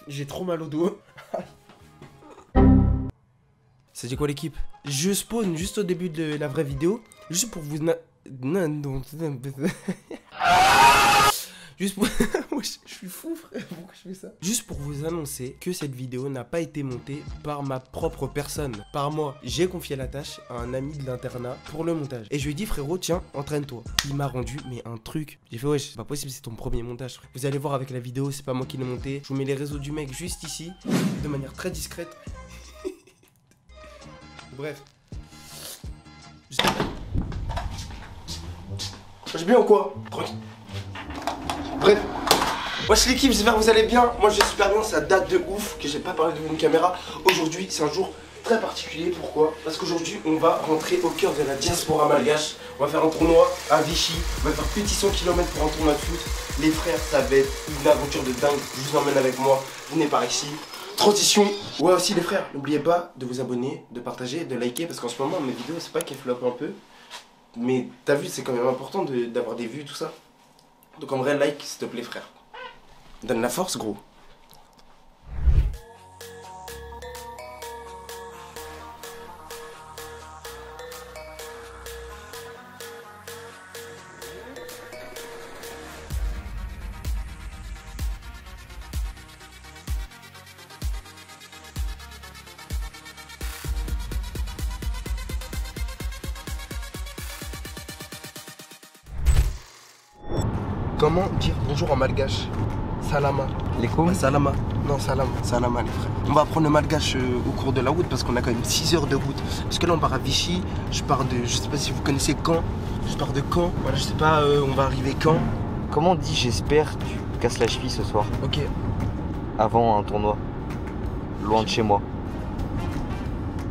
J'ai trop mal au dos. C'est quoi l'équipe? Je spawn juste au début de la vraie vidéo, juste pour vous... Juste pour... je suis fou frère, pourquoi je fais ça? Juste pour vous annoncer que cette vidéo n'a pas été montée par ma propre personne, par moi. J'ai confié la tâche à un ami de l'internat pour le montage. Et je lui ai dit frérot, tiens, entraîne-toi. Il m'a rendu, mais un truc. J'ai fait ouais, c'est pas possible, c'est ton premier montage frère. Vous allez voir avec la vidéo, c'est pas moi qui l'ai monté. Je vous mets les réseaux du mec juste ici, de manière très discrète. Bref. J'ai bien ou quoi? Tranquille. Bref. Wesh l'équipe, j'espère que vous allez bien. Moi je vais super bien, ça date de ouf que j'ai pas parlé devant une caméra. Aujourd'hui c'est un jour très particulier, pourquoi? Parce qu'aujourd'hui on va rentrer au cœur de la diaspora malgache. On va faire un tournoi à Vichy. On va faire petit 100 km pour un tournoi de foot. Les frères, ça va être une aventure de dingue. Je vous emmène avec moi, venez par ici. Transition. Ouais aussi les frères, n'oubliez pas de vous abonner, de partager, de liker. Parce qu'en ce moment mes vidéos c'est pas qu'elles flopent un peu, mais t'as vu c'est quand même important d'avoir des vues tout ça. Donc en vrai like s'il te plaît frère. Donne la force gros. Comment dire bonjour en malgache? Salama. Les coups? Salama. Non, salama. Salama les frères. On va apprendre le malgache au cours de la route parce qu'on a quand même 6 heures de route. Parce que là on part à Vichy, je pars de... Je sais pas si vous connaissez Caen. Je pars de Caen. Voilà, je sais pas, on va arriver quand. Comment on dit j'espère tu te casses la cheville ce soir? Ok. Avant un tournoi. Loin de chez moi.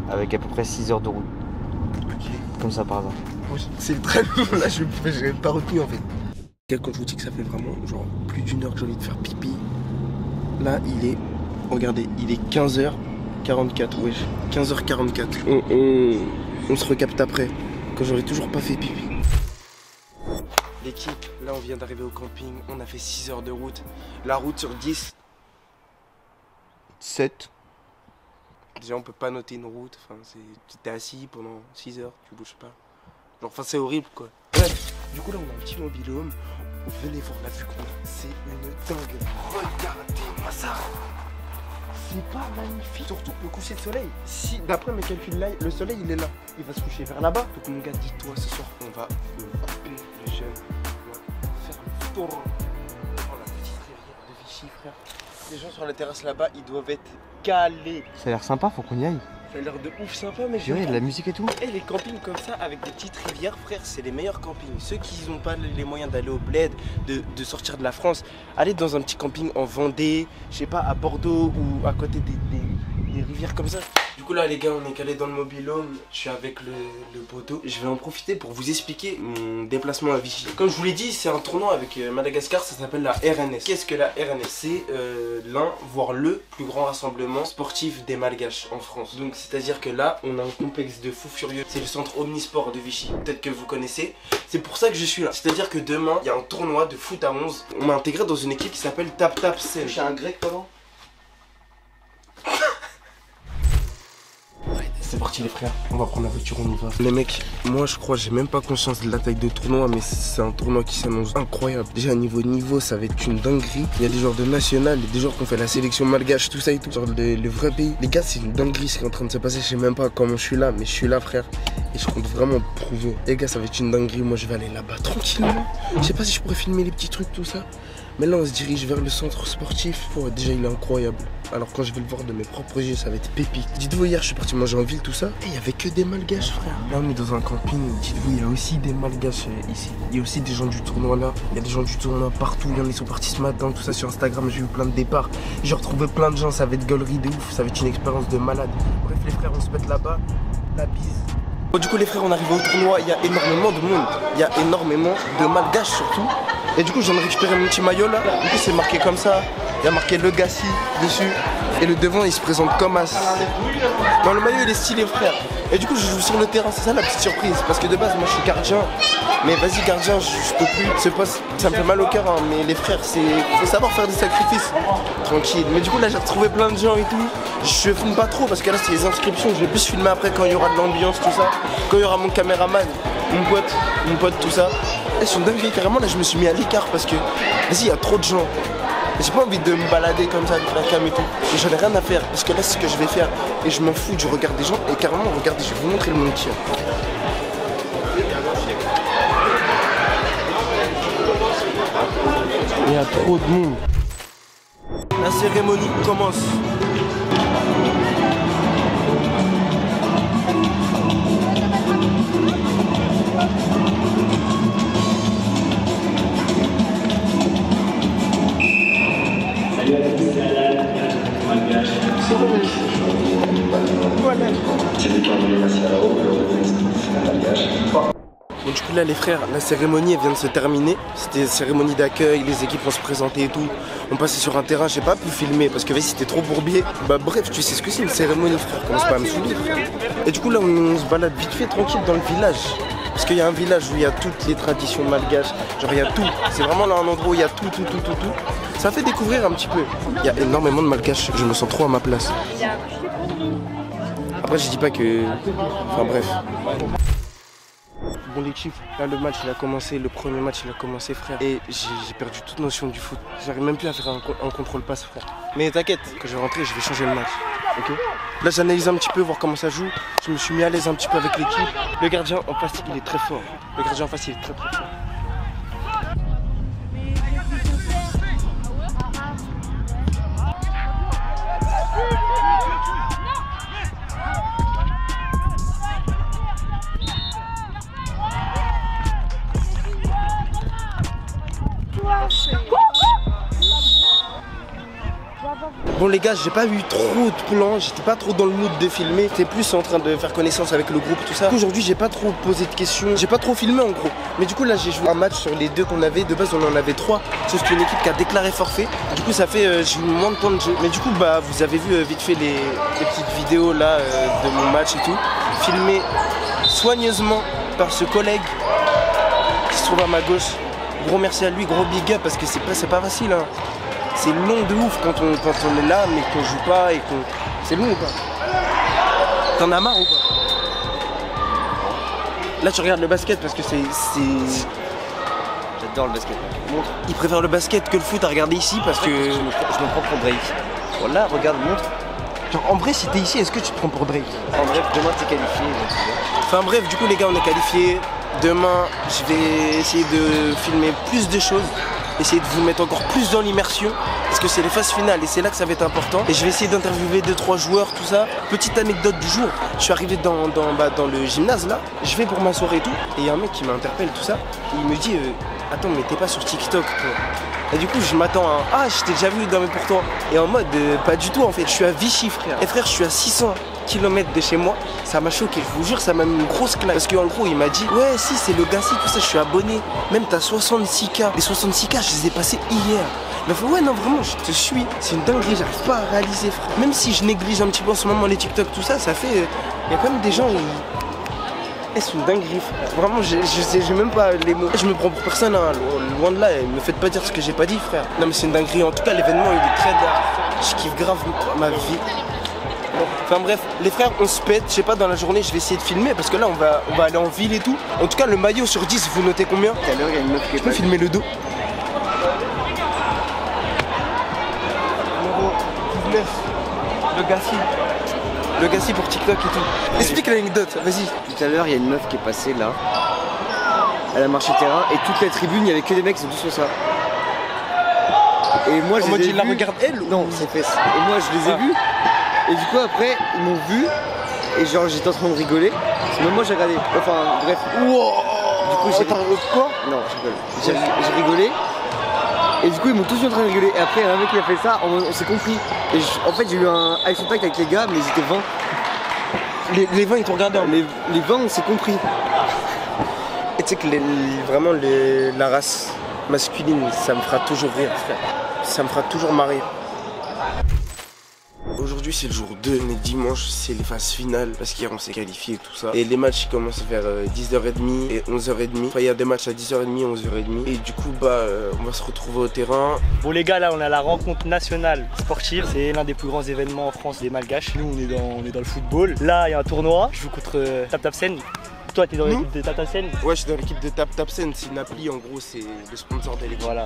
Avec à peu près 6 heures de route. Ok. Comme ça par hasard. C'est très long là, je n'ai pas retenu en fait. Quand je vous dis que ça fait vraiment genre plus d'une heure que j'ai envie de faire pipi. Là il est, regardez, il est 15h44, wesh, 15h44. On se recapte après, quand j'aurai toujours pas fait pipi. L'équipe, là on vient d'arriver au camping, on a fait 6 heures de route. La route sur 10. 7. Déjà on peut pas noter une route, enfin t'es assis pendant 6 heures, tu bouges pas. Genre enfin c'est horrible quoi. Bref, du coup là on a un petit mobil-home. Venez voir la vue qu'on a, c'est une dingue. Regardez-moi ça. C'est pas magnifique. Surtout le coucher de soleil. Si d'après mes calculs là, le soleil il est là. Il va se coucher vers là-bas. Donc mon gars, dis-toi ce soir, on va couper le jeûne. On va faire un tour dans la petite rivière de Vichy, frère. Les gens sur la terrasse là-bas, ils doivent être calés. Ça a l'air sympa, faut qu'on y aille. Ça a l'air de ouf sympa, mais ouais, de la musique et tout. Et les campings comme ça avec des petites rivières, frère, c'est les meilleurs campings. Ceux qui n'ont pas les moyens d'aller au bled, de sortir de la France, allez dans un petit camping en Vendée, je sais pas, à Bordeaux ou à côté des rivières comme ça. Du coup là les gars, on est calé dans le mobil-home, je suis avec le poteau. Je vais en profiter pour vous expliquer mon déplacement à Vichy. Comme je vous l'ai dit, c'est un tournoi avec Madagascar, ça s'appelle la RNS. Qu'est-ce que la RNS? C'est l'un, voire le plus grand rassemblement sportif des Malgaches en France. Donc c'est-à-dire que là, on a un complexe de fous furieux. C'est le centre Omnisport de Vichy, peut-être que vous connaissez. C'est pour ça que je suis là. C'est-à-dire que demain, il y a un tournoi de foot à 11. On m'a intégré dans une équipe qui s'appelle Tap Tap Sen. Je suis un grec pendant. C'est parti les frères, on va prendre la voiture, on y va. Les mecs, moi je crois, j'ai même pas conscience de la taille de tournoi, mais c'est un tournoi qui s'annonce incroyable. Déjà niveau, ça va être une dinguerie. Il y a des joueurs de national, des joueurs qui ont fait la sélection malgache, tout ça et tout. Genre le vrai pays. Les gars, c'est une dinguerie ce qui est en train de se passer. Je sais même pas comment je suis là, mais je suis là frère. Et je compte vraiment prouver. Les gars, ça va être une dinguerie. Moi je vais aller là-bas tranquillement. Je sais pas si je pourrais filmer les petits trucs, tout ça. Mais là on se dirige vers le centre sportif. Oh, déjà il est incroyable. Alors quand je vais le voir de mes propres yeux, ça va être pépite. Dites-vous, hier je suis parti manger en ville, tout ça, et il y avait que des malgaches frère. Là on est dans un camping, dites-vous, il y a aussi des malgaches ici. Il y a aussi des gens du tournoi là. Il y a des gens du tournoi partout. Il y en a, ils sont partis ce matin, tout ça sur Instagram, j'ai vu plein de départs. J'ai retrouvé plein de gens, ça va être gaulerie de ouf. Ça va être une expérience de malade. Bref les frères, on se pète là-bas. La bise. Bon, du coup les frères, on arrive au tournoi, il y a énormément de monde. Il y a énormément de malgaches surtout. Et du coup je viens de récupérer mon petit maillot là. Du coup c'est marqué comme ça. Il y a marqué Le Gassi dessus. Et le devant il se présente comme As. Dans le maillot il est stylé frère. Et du coup je joue sur le terrain, c'est ça la petite surprise. Parce que de base moi je suis gardien. Mais vas-y gardien, je peux plus. Ce poste, ça me fait mal au cœur hein. Mais les frères, faut savoir faire des sacrifices. Tranquille. Mais du coup là j'ai retrouvé plein de gens et tout. Je filme pas trop parce que là c'est les inscriptions. Je vais plus filmer après quand il y aura de l'ambiance, tout ça. Quand il y aura mon caméraman, mon pote, tout ça. Et sur une dinguerie carrément là je me suis mis à l'écart parce que vas-y il y a trop de gens. J'ai pas envie de me balader comme ça avec la cam et tout. Mais j'en ai rien à faire parce que là c'est ce que je vais faire. Et je m'en fous du regard des gens. Et carrément regardez, je vais vous montrer le monde qui il y a trop de monde. La cérémonie commence. Bon, du coup là les frères, la cérémonie elle vient de se terminer. C'était une cérémonie d'accueil, les équipes vont se présenter et tout. On passait sur un terrain, j'ai pas pu filmer parce que vas-y c'était trop bourbier. Bah bref, tu sais ce que c'est une cérémonie frère, commence pas à me saouler. Et du coup là on se balade vite fait tranquille dans le village. Parce qu'il y a un village où il y a toutes les traditions malgaches, genre il y a tout. C'est vraiment là un endroit où il y a tout. Ça fait découvrir un petit peu. Il y a énormément de malgaches, je me sens trop à ma place. Après je dis pas que... Enfin bref. Bon l'équipe, là le match il a commencé, le premier match il a commencé frère. Et j'ai perdu toute notion du foot. J'arrive même plus à faire un contrôle passe frère. Mais t'inquiète, quand je vais rentrer je vais changer le match. Ok. Là j'analyse un petit peu, voir comment ça joue. Je me suis mis à l'aise un petit peu avec l'équipe. Le gardien en face il est très fort. Le gardien en face il est très fort. Bon les gars, j'ai pas eu trop de plans, j'étais pas trop dans le mood de filmer. J'étais plus en train de faire connaissance avec le groupe, tout ça. Aujourd'hui j'ai pas trop posé de questions, j'ai pas trop filmé en gros. Mais du coup là j'ai joué un match sur les deux qu'on avait. De base on en avait 3, sauf qu'une équipe qui a déclaré forfait. Du coup ça fait j'ai eu moins de temps de jeu. Mais du coup bah vous avez vu vite fait les petites vidéos là de mon match et tout. Filmé soigneusement par ce collègue qui se trouve à ma gauche. Gros merci à lui, gros big up parce que c'est pas facile hein. C'est long de ouf quand on est là mais qu'on joue pas et qu'on... C'est long ou pas? T'en as marre ou pas? Là tu regardes le basket parce que c'est... J'adore le basket. Montre. Il préfère le basket que le foot à regarder ici parce que... Je me prends pour Drake. Voilà, regarde, montre. Genre en vrai si t'es ici, est-ce que tu te prends pour Drake? En bref, demain t'es qualifié. Enfin bref, du coup les gars on est qualifiés. Demain je vais essayer de filmer plus de choses. Essayer de vous mettre encore plus dans l'immersion parce que c'est les phases finales et c'est là que ça va être important. Et je vais essayer d'interviewer 2-3 joueurs, tout ça. Petite anecdote du jour, je suis arrivé dans le gymnase là, je vais pour ma soirée et tout. Et il y a un mec qui m'interpelle tout ça, et il me dit attends mais t'es pas sur TikTok toi? Et du coup je m'attends à ah je t'ai déjà vu dans mes pourtours. Et en mode pas du tout en fait, je suis à Vichy frère. Et frère je suis à 600 km de chez moi, ça m'a choqué, je vous jure ça m'a mis une grosse claque. Parce qu'en gros il m'a dit ouais si c'est le Gassi tout ça, je suis abonné. Même t'as 66K. Les 66K je les ai passés hier. Il m'a fait ouais non vraiment je te suis. C'est une dinguerie, j'arrive pas à réaliser frère. Même si je néglige un petit peu en ce moment les TikTok tout ça, ça fait. Il y a quand même des gens c'est une dinguerie frère. Vraiment j'ai même pas les mots. Je me prends pour personne hein. Loin de là, me faites pas dire ce que j'ai pas dit frère. Non mais c'est une dinguerie, en tout cas l'événement il est très dark. Je kiffe grave ma vie. Enfin bref, les frères on se pète, je sais pas dans la journée je vais essayer de filmer parce que là on va aller en ville et tout. En tout cas le maillot sur 10 vous notez combien? Tout à l'heure il y a une meuf qui je peux filmer le dos. Numéro 19, le Gassi pour TikTok et tout. Explique l'anecdote, vas-y. Tout à l'heure il y a une meuf qui est passée là. Elle a marché terrain et toute la tribune il n'y avait que des mecs qui sont tous sur ça. Et moi je les ai vus. La regarde elle ou... Non, c'est fesses. Et moi je les ai vus. Et du coup après ils m'ont vu et genre j'étais en train de rigoler. Même moi j'ai regardé. Enfin bref. Wow. Du coup j'ai quoi? Non je rigole. J'ai rigolé. Et du coup ils m'ont tous vu en train de rigoler. Et après il y a un mec qui a fait ça, on s'est compris. Et en fait j'ai eu un eye contact avec les gars mais ils étaient 20. Les 20 ils t'ont regardé hein. Les 20 on s'est compris. Et tu sais que la race masculine ça me fera toujours rire frère. Ça me fera toujours marrer. Aujourd'hui c'est le jour 2, mais dimanche c'est les phases finales parce qu'hier on s'est qualifié et tout ça. Et les matchs ils commencent vers 10h30 et 11h30. Enfin il y a des matchs à 10h30 et 11h30. Et du coup on va se retrouver au terrain. Bon les gars, là on a la rencontre nationale sportive. C'est l'un des plus grands événements en France des Malgaches. Nous on est dans le football. Là il y a un tournoi. Je joue contre Tap Tap Sen. Toi t'es dans l'équipe de Tap Tap Sen? Ouais, je suis dans l'équipe de Tap Tap Sen. C'est une appli, en gros c'est le sponsor de l'équipe. Voilà.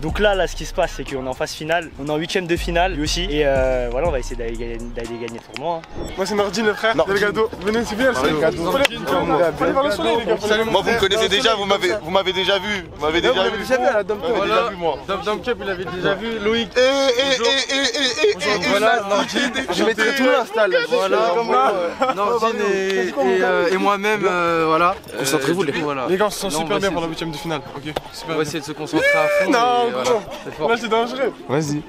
Donc là, ce qui se passe, c'est qu'on est en phase finale, on est en 8ème de finale, lui aussi, et voilà, on va essayer d'aller gagner le tournoi. Moi c'est Nordine le frère, il y a le cadeau. Venez, c'est bien, c'est le cadeau. Allez voir le soleil les gars. Moi vous me connaissez déjà, vous m'avez déjà vu. Vous m'avez déjà vu. Déjà vu à la Dom Cup, il a déjà vu moi. Dom Cup, il avait déjà vu Loïc. Voilà, Nordine, je mettrai tout l'install. Voilà, Nordine et moi-même, voilà. Concentrez-vous les gars. Les gars, on se sent super bien pour la 8ème de finale. Ok, super. On va essayer de se concentrer à fond. Non, là c'est dangereux. Vas-y.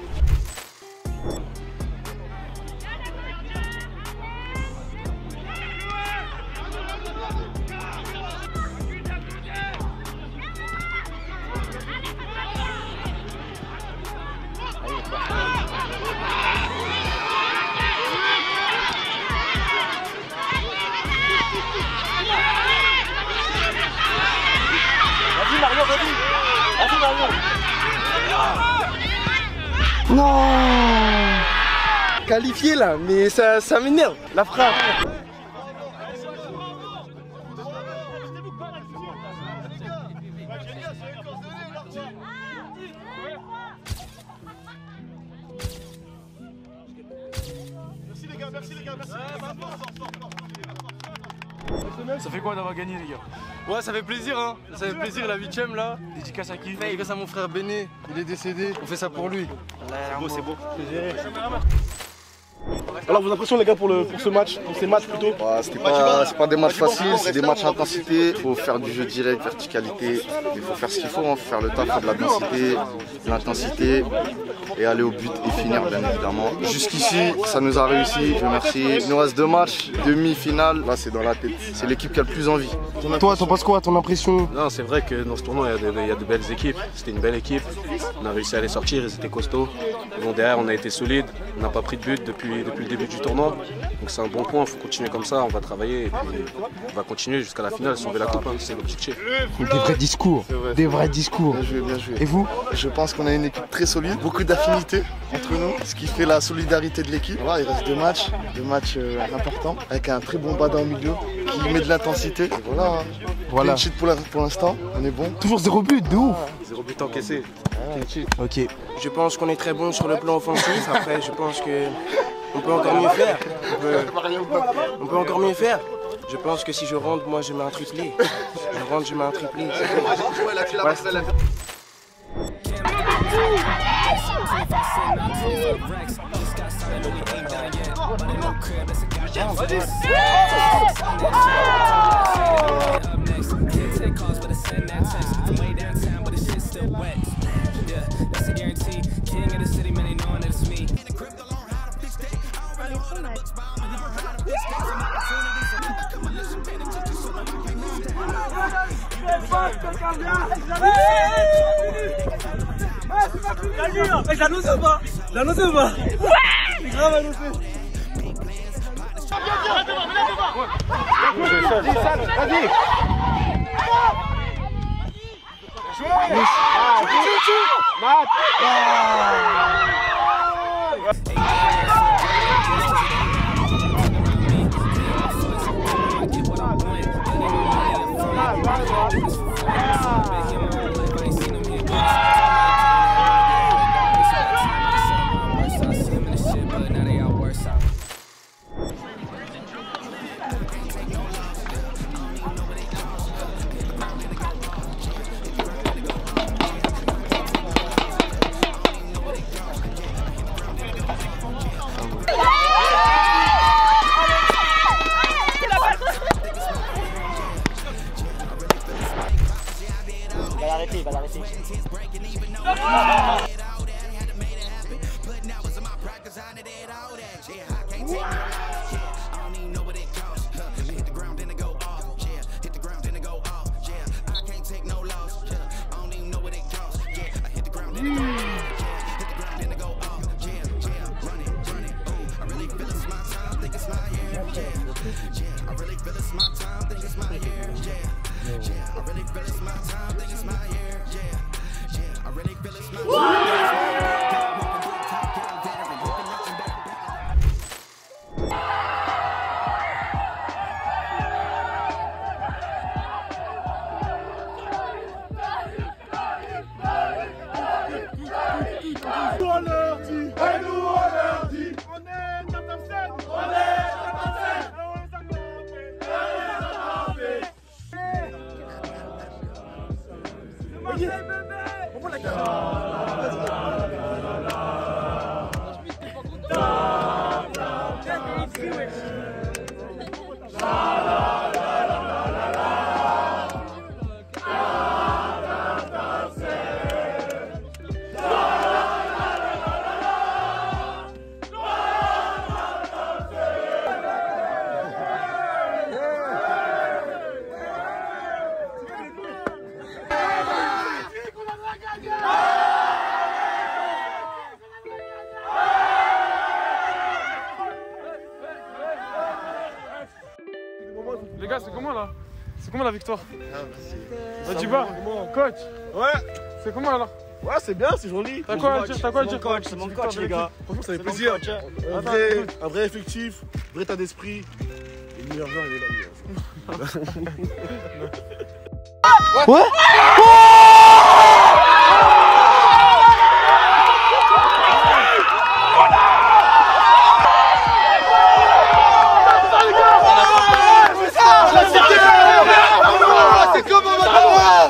Vas-y Mario, vas-y. Vas-y Mario. Non. Qualifié là, mais ça m'énerve, la frappe. Merci les gars, merci. Ça fait quoi d'avoir gagné les gars? Ouais, ça fait plaisir hein. Ça fait plaisir la 8ème là. Dédicace à qui? Dédicace à mon frère Béné, il est décédé, on fait ça pour lui. C'est beau, c'est beau. Alors vos impressions les gars pour ce match, pour ces matchs plutôt? C'est pas des matchs faciles, c'est des matchs à intensité. Il faut faire du jeu direct, verticalité. Il faut faire ce qu'il faut, hein. Faire le taf, faire de la densité, de l'intensité et aller au but et finir bien évidemment. Jusqu'ici, ça nous a réussi, je remercie. Il nous reste 2 matchs, demi-finale, là c'est dans la tête. C'est l'équipe qui a le plus envie. Toi, t'en penses quoi, ton impression? Non, c'est vrai que dans ce tournoi il y a de belles équipes. C'était une belle équipe. On a réussi à les sortir, ils étaient costauds. Bon, derrière on a été solide, on n'a pas pris de but depuis le début du tournoi. Donc c'est un bon point, il faut continuer comme ça, on va travailler et puis on va continuer jusqu'à la finale, sauver la coupe, hein, c'est l'objectif. Des vrais discours, des vrais discours. Bien joué, bien joué. Et vous? Je pense qu'on a une équipe très solide, beaucoup d'affinités entre nous, ce qui fait la solidarité de l'équipe. Voilà, il reste 2 matchs importants, avec un très bon Bada au milieu qui met de l'intensité. Et voilà, voilà. Clean sheet pour l'instant, on est bon. Toujours 0 but, de ouf. 0 but encaissé. Ok. Je pense qu'on est très bon sur le plan offensif. Après, je pense que on peut encore mieux faire. On peut encore mieux faire. Je pense que si je rentre, moi je mets un triplé. Je rentre, je mets un triplé. Voilà. J'annonce ou pas? J'annonce ou pas? C'est grave annoncé. Les gars, c'est comment là? C'est comment la victoire? Djiba, coach. Ouais. C'est comment alors? Ouais, c'est bien, c'est joli. T'as quoi à dire? C'est mon coach, les gars. Franchement, ça fait plaisir. Un vrai effectif, vrai état d'esprit. Et le meilleur joueur, il est là. Ouais. C'est comme on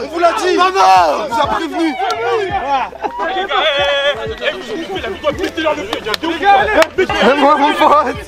vous l'a dit. On vous a prévenu. Les gars, allez. Moi mon pote.